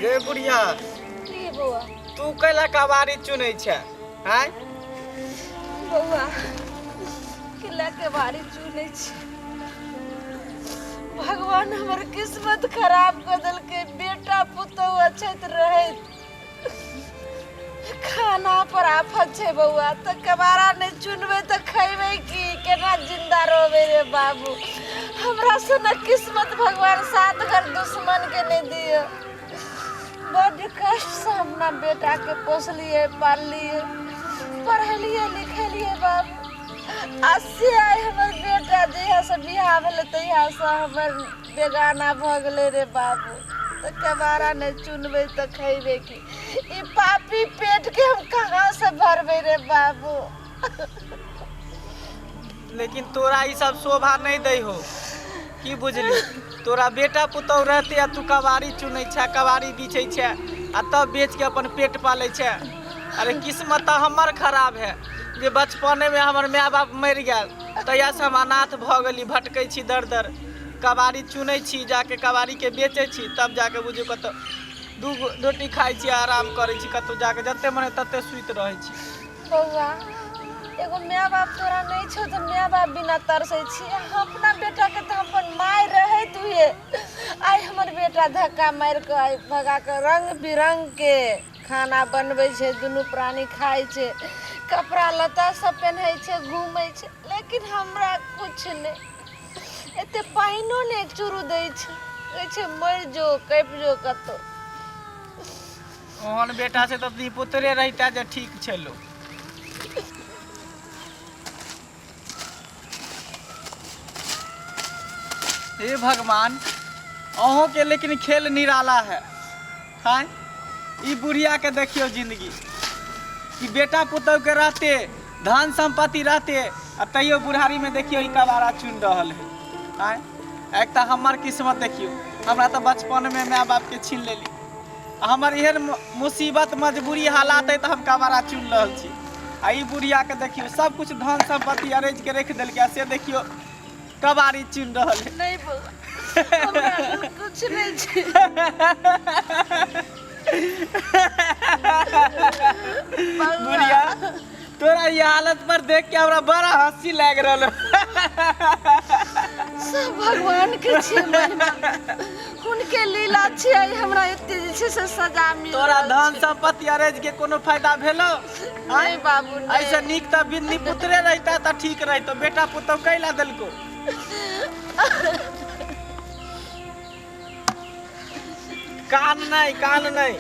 गे बुढ़िया की बउआ तू कैला कबाड़ी चुनै छै हैं? बउआ किला के बारी चुनै छी। भगवान हमर किस्मत खराब कर देलकै। बेटा पुतहु अच्छत रहे खाना पर आफत छै बउआ। तो कबाड़ा नहीं चुनबे तो खैबे की केना जिंदा रहबे रे बाबू। हमरा से न किस्मत भगवान साथ घर दुश्मन के नहीं दिए। बड़ कष्ट से अपना बेटा के पोसलिए पालिए पढ़लिए लिखलिए बाबू। अस्सी आए हमर बेटा जहिया से बियाह भेले तहिया से हमर बेगाना भ गेले रे बाबू। तो कबाड़ा नहीं चुनबे तो खैबे की ई पापी पेट के हम कहाँ से भरबे रे बाबू। लेकिन तोरा ई सब शोभा नहीं दे हो की बुझली। तोरा बेटा पुतहु रहते आ तू कबाड़ी चुनै छै कबाड़ी बिछै छै आ तब बेच के अपन पेट पालै छै। अरे किस्मत तो हमर खराब है जे बचपने में हमर माय बाप मरि गेल तहिया से हम अनाथ भ गेली भटकै छी दर दर। कबाड़ी चुनै छी जाके कबाड़ी के बेचै छी तब जाके बुझू कतौ दू रोटी खाइ छी आराम करै छी कतौ जाके जते मने तते सुति रहै छी। बउआ एगो माय बाप तोरा नहीं छो तो माय बाप बिना तरसै छी। अपना बेटा के तो अपन माय रहे तुहे आई हमर बेटा धक्का मार के आई भगा के रंग बिरंग के खाना बनबै छै दुनू प्राणी खाइ छै कपड़ा लत्ता सब पहनै छै घूमै छै। लेकिन हमरा कुछ नहीं एते पाइनो ने एक चुरू दै छै कहै छै मर जो कप जो कतो। ओहन बेटा से तो दी पुतरे रहता जे ठीक छलो। हे भगवान अहों के लेकिन खेल निराला है हैं। ई बुढ़िया के देखियो जिंदगी कि बेटा पुतहु के रहते धन संपत्ति रहते आ तैयो बुढ़ारी में देखियो ई कबाड़ा चुन रहल है हैं। एक तो हमर किस्मत देखियो हमरा तो बचपन में माय बाप के छीन लेली। हमर एहन मुसीबत मजबूरी हालात है तो हम कबाड़ा चुन रहल छी। आ ई बुढ़िया के देखियो सब कुछ धन संपत्ति अरेंज के रख देलकै से देखियो कबाड़ी चुन रहल है। नहीं बउआ हमरा कुछ नहीं छै। बुढ़िया तोरा ये हालत पर देख के हमरा बड़ा हंसी लाग रहल। सब भगवान के छै महिमा उनके लीला छै। हमरा एते जे छै से सजा मिल तोरा धन संपत्ति अरेंज के कोनो फायदा भेलो नहीं बाबू नहीं। ऐसे निक त बिन्नी पुत्रे रहता त ठीक रहतो बेटा पुतहु कैला देलको। कान नहीं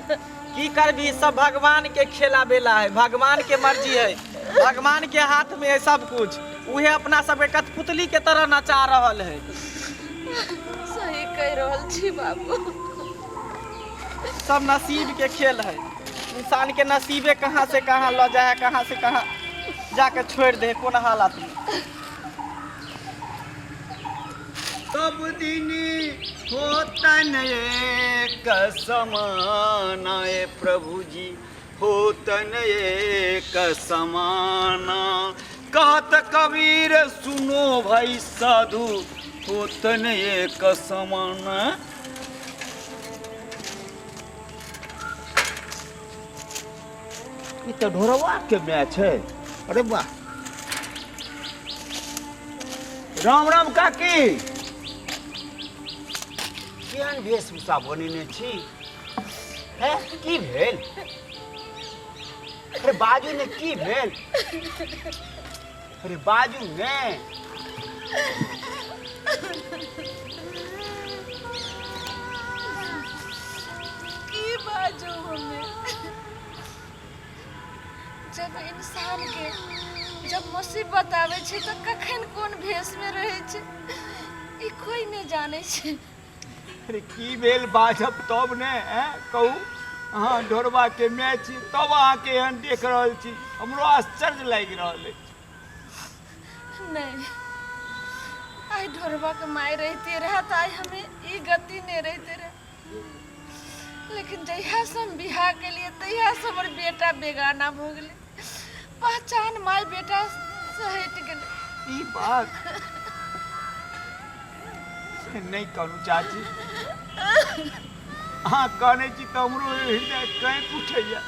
की करबी सब भगवान के खेला बेला है भगवान के मर्जी है भगवान के हाथ में है सब कुछ। उहे अपना सब के कठपुतली के तरह नचा रहल है। सही कह रहल छी बाबू। सब नसीब के खेल है इंसान के नसीबे कहाँ से कहाँ ल जाए कहाँ से कहाँ जाके छोड़ दे कोन हालत में। सब दिन होतन एक समाना ए प्रभु जी होतन एक समाना। कहत कबीर सुनो भाई साधु होतन एक समाना। ये तो ढोरवा के मैच है। अरे वाह राम राम काकी केहन वेशभूषा बनेने छी है की भेल? अरे बाजू ने की भेल? अरे बाजू ने की बाजू हमें जब इंसान के जब मुसीबत आवे छै तो कखन कोन भेष में रहे छै ई कोई नहीं जाने छै। अरे की भेल बाजब तब ने कहू अहाँ ढोरबा के मैच तब अहाँ के एहन देख रहल छी हमरो आश्चर्य लागि रहल है। नहीं आई ढोरबा के माय रहते रहा तो आई हमें ई गति नहीं रहते रहे। लेकिन जहिया से हम बियाह के लिए तहिया से हमर बेटा बेगाना भ गेले पहचान माय बेटा से हट गेले। ई बात नहीं करू चाची अहाँ कहने छी तो हमरो हृदय कैंप उठैया।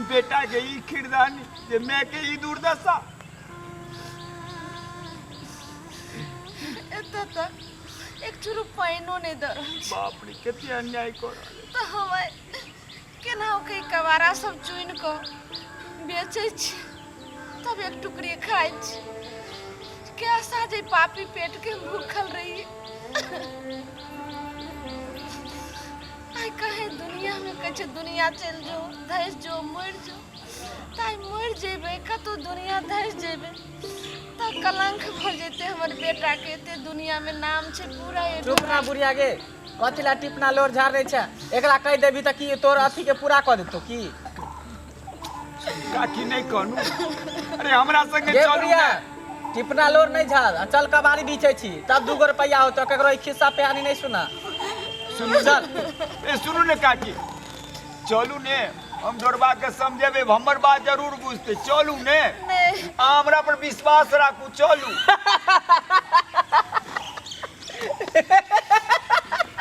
बेटा के ई खिरदानी जे मैं के ई दुर्दशा। एतऽ तक एक चुरु पाइनो नहीं दऽ रहल छै। बाप रे कते अन्याय कर रहल। तऽ हमे केनाहु के कबाड़ा सब चुनि कऽ बेचै छी, तब एक टुकड़ी खाइ छी। कैसा जे पापी पेट के भूखल रही। आई कहे दुनिया में कहे दुनिया चल जो धस जो मर जो, ताई मर जेबे कतो दुनिया धस जेबे त कलंक भ जेते हमर बेटा के। एते दुनिया में नाम छे पूरा। ये चुप ना बुढ़िया गे, कथिला टिपना लोर झाड़ रहे छे। एकरा कह देबी त की तोर अथी के पूरा क देतो की? काकी नहीं कहनु। अरे हमरा संगे गे चलू बुढ़िया, ना। टिपना लोर नहीं झाड़, चल कबाड़ी बीचे छी, तब 2 रुपया होतो। केकरो खिस्सा पे आनी नहीं सुना। सुनू चल ए सुनू ने काकी, चलू ने हम डोरबा के समझेबे। हमर बात जरूर बुझते। चलू ने, नहीं हमरा पर विश्वास राखू। चलू।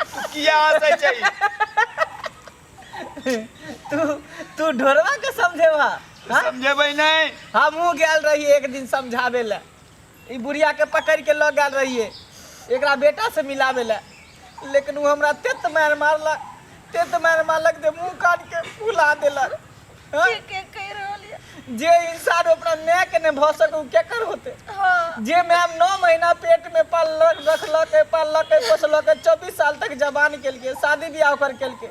तू किया हंसै छै? तू ढोरवा के समझेबा? समझेबै नहीं? हमहू गेल रही एक दिन समझावे ले। ई बुढ़िया के पकड़ के लग गेल रहिए एकरा बेटा से मिलावे ले, लेकिन वो हमरा तेत मार मारलक जे मुंह काट के फुला देलक। हाँ? के कह रहल ये? जे इंसान अपना माय के ने भ सके उ केकर होते? हां जे मैम 9 महीना पेट में पाललक, रखलक, पोसलक, 24 साल तक जवान केलके, शादी ब्याह कर केलके,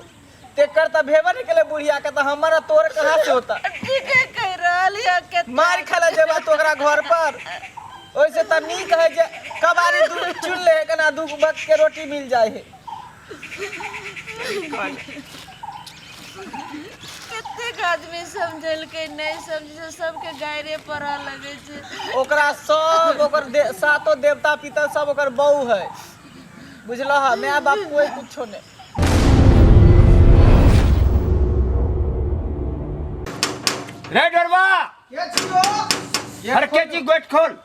तेकर त भेबे नहीं केले बुढ़िया के। त हमारा तोर कहां से होता? ठीक है कह रहल ये। के मार खाला जेबा तोरा घर पर। ओइसे त नीक है जे कबाड़ी दूध चुन ले केना 2 वक्त के रोटी मिल जाए है। कतेक आदमी समझल के नहीं समझे, सबके गायरे पड़ा लगे छे। ओकरा सब ओकर सातो देवता पितर सब ओकर बहू है, बुझलह? माय बाप कोई कुछो नहीं। रे डोरबा, के छियो? अरे के जी गेट खोल।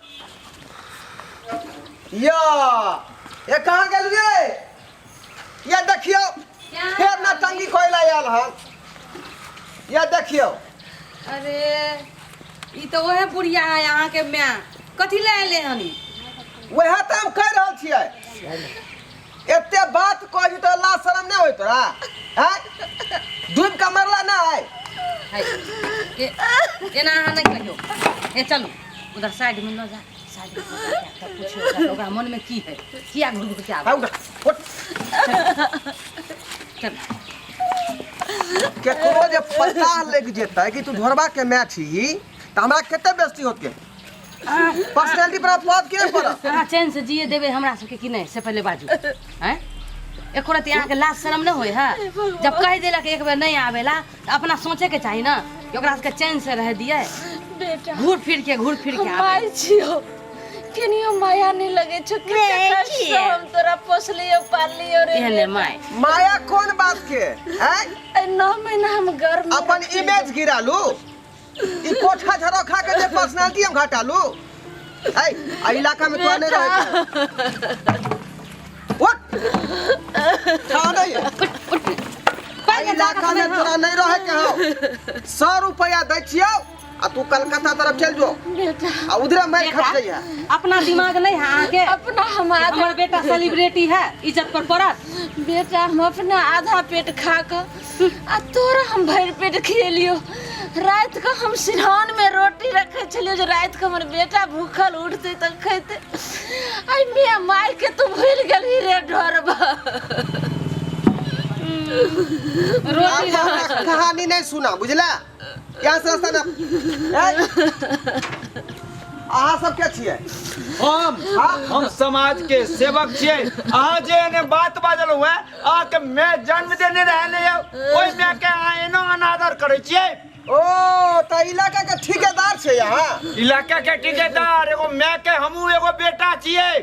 या ये कहाँ गेलिए? ये देखियो फिर ना टंगी कोयला आयल हन। ये देखियो। अरे ई तो वह बुढ़िया है यहाँ के मैं कथी ले आले हनी? वह तो हम कह रहल छियै। एते बात कही तो अल्लाह शर्म नहीं होई तोरा? हैं? डूब के मरला ना है? एना अहाँ नहीं कहियो। ए चलू उधर साइड में न जा, साइड में तब पूछियो ओकरा मन में की है, किया घुर के आवे। आउ ना उठ। चल केकरो जे पता लग जेतै कि तू ढोरबा के मैं छी त हमरा कते बेइज्जती होत के? पर्सनालिटी पर बात के पर? अहाँ चैन से जिए देबे हमरा सबके कि नहीं से पहले बाजू। हैं एको रति यहाँ के लाज शर्म न होय है? जब कह देला कि एक बार नहीं आवेला तो अपना सोचे के चाहिए ना कि ओकरा सबके चैन से रह दिए। बेटा घूर फिर के आवे। माय छियो, केनियो माया नहीं लगे छो। कते कष्ट से हम तोरा पोसलियो पालियो रे। एहने माय माया कौन बात के? हैं? 9 महीना हम घर में अपन इमेज गिरालू। ई कोठा झरो खा के जे पर्सनालिटी हम घटालू। ए इलाका में तो नहीं रहे। उठ छा नहीं इलाका में तोरा नहीं रहे के हो। 100 रुपया दै छियो आ तू कलकत्ता तरफ चल जो। बेटा आ उधर मैं खप जाइए। अपना दिमाग नहीं है आके? अपना हम हमारा बेटा सेलिब्रिटी है, इज्जत पर पड़त। बेटा हम अपना आधा पेट खा कर आ तोरा हम भर पेट खिलियो। रात को हम सिरहान में रोटी रखे छलियो जो रात को हमर बेटा भूखल उठते त खैते। आई मियां माय के तू भूल गेली रे ढोरबा। रोटी कहानी नहीं सुना बुझला? यहाँ से रास्ता ना। अहाँ सब क्या छियै? हम समाज के सेवक छियै। अहाँ जे ने बात बाजल हुए अहाँ के मैं जन्म देने रहले ओइ में के अहाँ एनो अनादर करे छियै। ओ त इलाका के ठेकेदार छै यहाँ? इलाका के ठेकेदार एगो मैं के हमहू एगो बेटा छियै।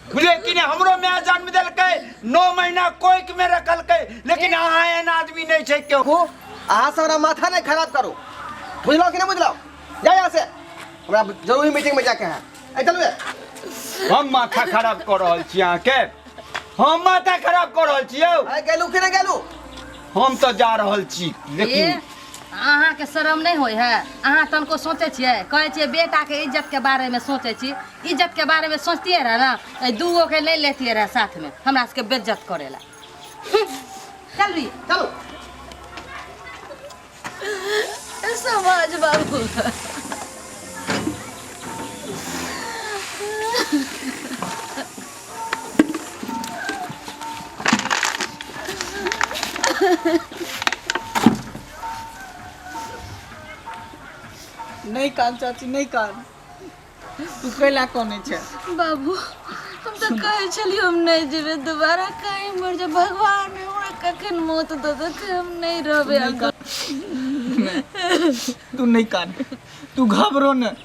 लेकिन हमरो मैं जन्म देलकै, 9 महीना कोइक में रखलकै, लेकिन अहाँ एहन आदमी नहीं छै के को अहाँ सब माथा नहीं खराब करो। बुझलो कि नहीं बुझलो? जा यहाँ से, हमरा जरूरी मीटिंग में जाके है। चलू हम माथा खराब कर रहल छी अहाँ के। हम माथा खराब कर रहल छियै आइ गेलू कि नहीं गेलू? हम तो जा रहल छी लेकिन अहाँके शरम नहीं होय है? अहाँ तनको सोचे छियै, कहे छियै बेटा के इज्जत के बारे में सोचे छी। इज्जत के बारे में सोचतिए रहे ना, दूगो के ले लेतिए रहे साथ में हमरा सबके बेइज्जत करेला। चल रही चलो। समाज बाबू, नहीं कान चाची, नहीं कान। तू कैला कोने छे? बाबू हम तो कहे छलिए हम नहीं जेबे दोबारा, कहीं मर जा भगवान हमरा कखन मौत दे दे के हम नहीं रहबे। तू नहीं कान, तू घबरो न।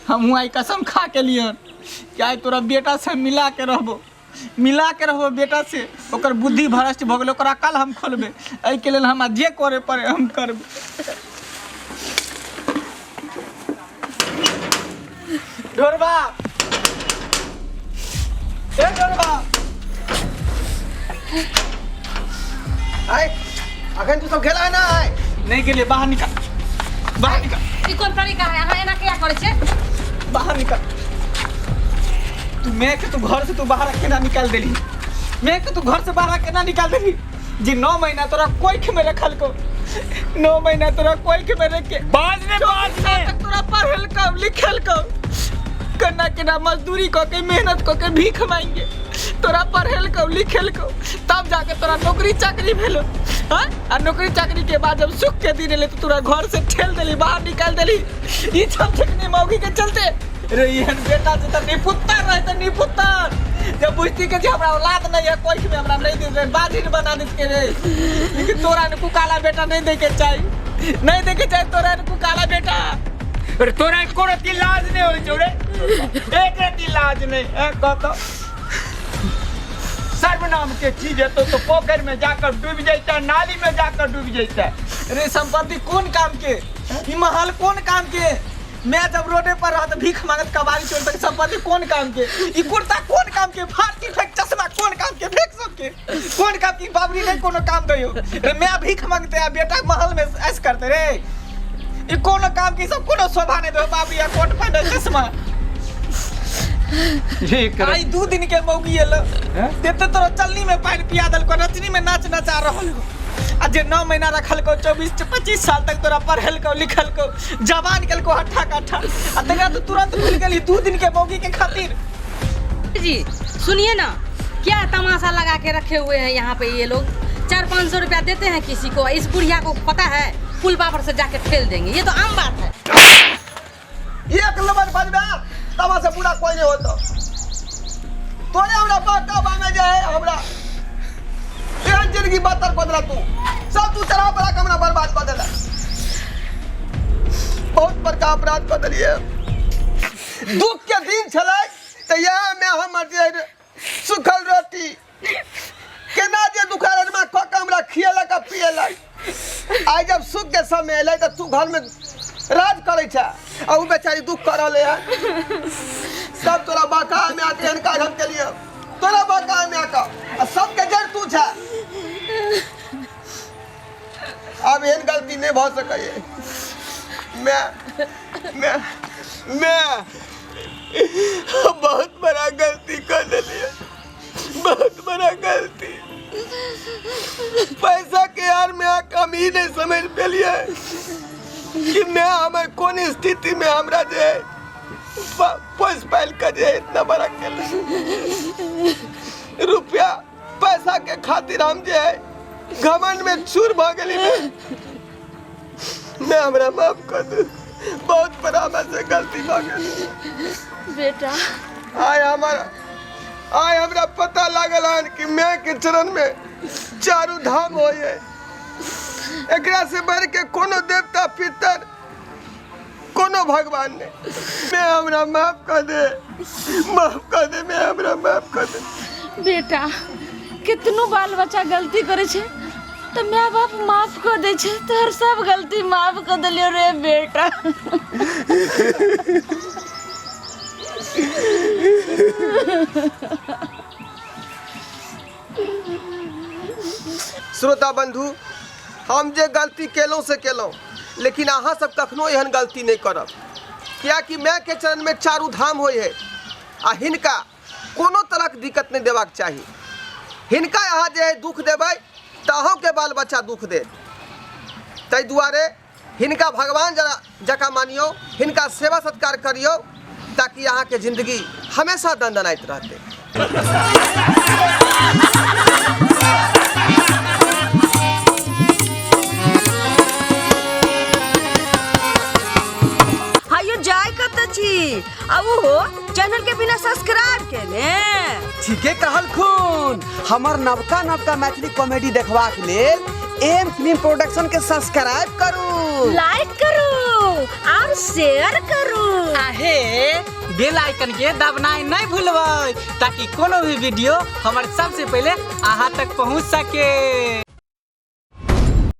हम आई कसम खा के लियन कि आई तोरा बेटा से मिला के रहबो बेटा से। ओकर बुद्धि भ्रष्ट भ गेल, ओकरा कल हम खोलबे। एहि के लेल हमरा जे करे पड़े हम करबे। ढोरबा, ए ढोरबा, आइ अखन तू सब खेला है ना? आइ नहीं के लिए बाहर निकल, बाहर निकल, ई कोन तरीका है? अहाँ एना किया करे छे? बाहर निकल। तू मैं के तू घर से तू बाहर केना निकाल देली? मैं के तू घर से बाहर केना निकाल देली? जी 9 महीना तोरा कोई के में रखल को, 9 महीना तोरा कोई के में रख के बाज ने तक तोरा पढ़ल को लिखल को करना केना मजदूरी को के मेहनत को के भीख मांगे तोरा पढ़ल को लिखल को, तब जाके तोरा नौकरी चाकरी भेलो। हाँ, और नौकरी चाकरी के बाद जब सुख के दिन ले तो तोरा घर से ठेल देली, बाहर निकाल देली। ई सब ठिकनी मौगी के चलते रे एहन बेटा जे त निपुत्तर रहे त निपुत्तर। जब बुझती के जे हमरा औलाद नहीं है, कोई में हमरा नहीं दे, बाजिन बना देत के रे। लेकिन तोरा ने कुकाला बेटा नहीं दे के चाहिए, नहीं दे के चाहिए तोरा ने कुकाला बेटा। अरे तोरा कोनो लाज नहीं होई छौ रे, एक रती लाज नहीं है। कहतो सर्वनाम के चीज है तो पोखर में जाकर डूब जाता, नाली में जाकर डूब जाता। रे संपत्ति कौन काम के, ई महल कौन काम के? मैं जब रोडे पर रहा तो भीख मांगत कबाड़ी चोर तक संपत्ति कौन काम के? ई कुर्ता कौन काम के? फारसी फेंक चश्मा कौन काम के? फेंक सबके कौन काम की? बाबरी नहीं कोनो काम दयो रे। मैं भीख मांगते आ बेटा महल में ऐस करते रे। ई कोनो काम की सब कोनो शोभा नहीं दो। बाबरी या कोट पहने चश्मा ठीक है। आई 2 दिन के मौगी एल देते तोरा चलनी में पानी पिया दल को, रचनी में नाच नचा रहल हो। आ जे 9 महीना रखल को, 24-25 साल तक तोरा पढ़ल को लिखल को, जवान कल को हट्ठा कट्ठा, आ तेरा तो तुरंत भूल गेली 2 दिन के मौगी के खातिर। जी सुनिए ना, क्या तमाशा लगा के रखे हुए हैं यहाँ पे ये लोग। 400-500 रुपया देते हैं किसी को, इस बुढ़िया को पता है पुल बाबर से जाके ठेल देंगे, ये तो आम बात है। एक नंबर बजबा तमा से पूरा कोई नहीं होता। तोरे हमरा बाका बांगे जाए, हमरा एहन जिंदगी बदतर कर देला। तू सब तू चला बड़ा कमरा बर्बाद कर देला। बहुत बड़का अपराध कर देलिए। दुख के दिन छले त यह में हमर जे सुखल रोटी केना जे दुखार में कोका हमरा खिएला का पिएला। आज जब सुख के समय एले त तू घर में राज करे छा, और उ बेचारी दुख कर रहले है। सब तोरा बाका में आके एहन काज हम के लिए, तोरा बाका में आका सब के जड़ तू छा। अब एहन गलती नहीं भ सके। मैं बहुत बड़ा गलती कर दिलिए, बहुत बड़ा गलती। पैसा के यार में आके हम ही नहीं समझ पेलिए कि मैं हमें कौन स्थिति में हमरा जे पोस पाल का जे इतना बड़ा रुपया पैसा के खातिर हम जे घमंड में चूर भ गेली। मैं हमरा माफ कर दे, बहुत बड़ा हमसे गलती भ गेली बेटा। आय हमरा पता लागल है कि मैं के चरण में चारू धाम होए। एकरा से बढ़ के कोनो देवता पितर कोनो भगवान ने। मैं हमरा माफ कर दे, माफ कर दे, मैं हमरा माफ कर दे। बेटा कितनो बाल बच्चा गलती करे छे तो माँ बाप माफ कर दे छे, तोहर सब गलती माफ कर दिलियो रे बेटा। श्रोता बंधु, हम जे गलती केलहुँ से केलहुँ, लेकिन अहाँ सब कखनो एहन गलती नहीं करब, क्या कि माय के चरण में चारू धाम होय है आ हिनका कोनो तरहक दिक्कत नहीं देबाक चाही। हिनका अहाँ जे है दुख देबै तऽ अहूँ के बाल बच्चा दुख देत। ताहि दुआरे हिनका भगवान जकाँ मानियो, हिनका सेवा सत्कार करियो, ताकि अहाँ के जिंदगी हमेशा दनदनाइत रहते। अब हो चैनल के बिना सब्सक्राइब के ने ठीके कहल खून। हमर नवका मैथिली कॉमेडी देखबाक लेल एम फिल्म प्रोडक्शन के सब्सक्राइब करू, लाइक करू और शेयर करू। आहे बेल आइकन के दबनाई नहीं भूलबै, ताकि कोनो भी वीडियो हमारे सबसे पहले अहाँ तक पहुँच सके।